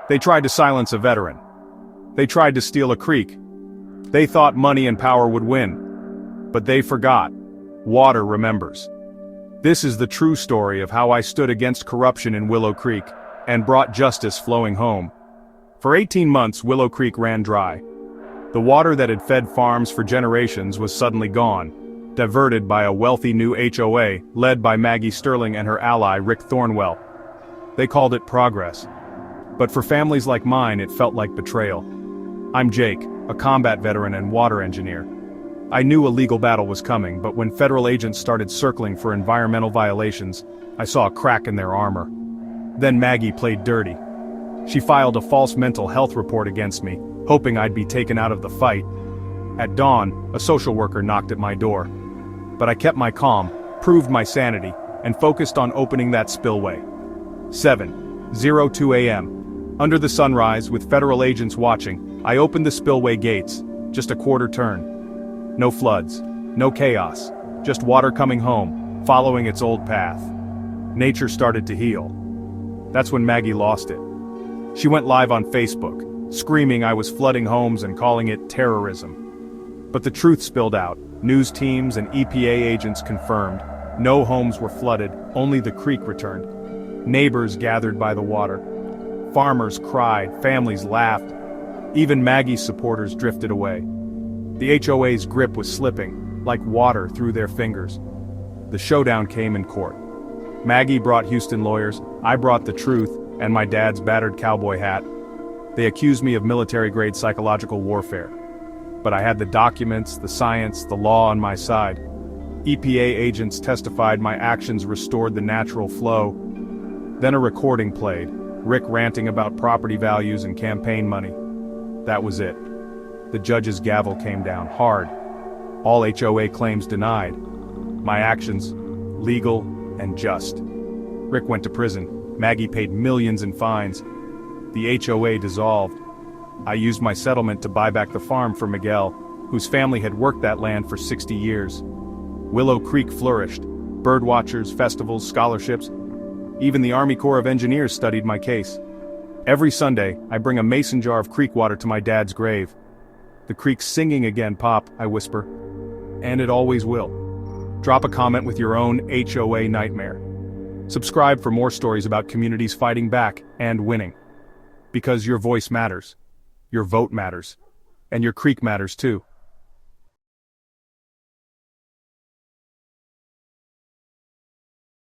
They tried to silence a veteran. They tried to steal a creek. They thought money and power would win. But they forgot. Water remembers. This is the true story of how I stood against corruption in Willow Creek and brought justice flowing home. For 18 months, Willow Creek ran dry. The water that had fed farms for generations was suddenly gone, diverted by a wealthy new HOA led by Maggie Sterling and her ally Rick Thornwell. They called it progress. But for families like mine, it felt like betrayal. I'm Jake, a combat veteran and water engineer. I knew a legal battle was coming, but when federal agents started circling for environmental violations, I saw a crack in their armor. Then Maggie played dirty. She filed a false mental health report against me, hoping I'd be taken out of the fight. At dawn, a social worker knocked at my door. But I kept my calm, proved my sanity, and focused on opening that spillway. 7:02 a.m. Under the sunrise, with federal agents watching, I opened the spillway gates, just a quarter turn. No floods, no chaos, just water coming home, following its old path. Nature started to heal. That's when Maggie lost it. She went live on Facebook, screaming I was flooding homes and calling it terrorism. But the truth spilled out. News teams and EPA agents confirmed. No homes were flooded, only the creek returned. Neighbors gathered by the water. Farmers cried, families laughed. Even Maggie's supporters drifted away. The HOA's grip was slipping, like water through their fingers. The showdown came in court. Maggie brought Houston lawyers, I brought the truth, and my dad's battered cowboy hat. They accused me of military-grade psychological warfare. But I had the documents, the science, the law on my side. EPA agents testified my actions restored the natural flow. Then a recording played, Rick ranting about property values and campaign money. That was it. The judge's gavel came down hard. All HOA claims denied. My actions, legal and just. Rick went to prison. Maggie paid millions in fines. The HOA dissolved. I used my settlement to buy back the farm for Miguel, whose family had worked that land for 60 years. Willow Creek flourished. Birdwatchers, festivals, scholarships. Even the Army Corps of Engineers studied my case. Every Sunday, I bring a mason jar of creek water to my dad's grave. The creek's singing again, Pop, I whisper. And it always will. Drop a comment with your own HOA nightmare. Subscribe for more stories about communities fighting back and winning. Because your voice matters. Your vote matters. And your creek matters too.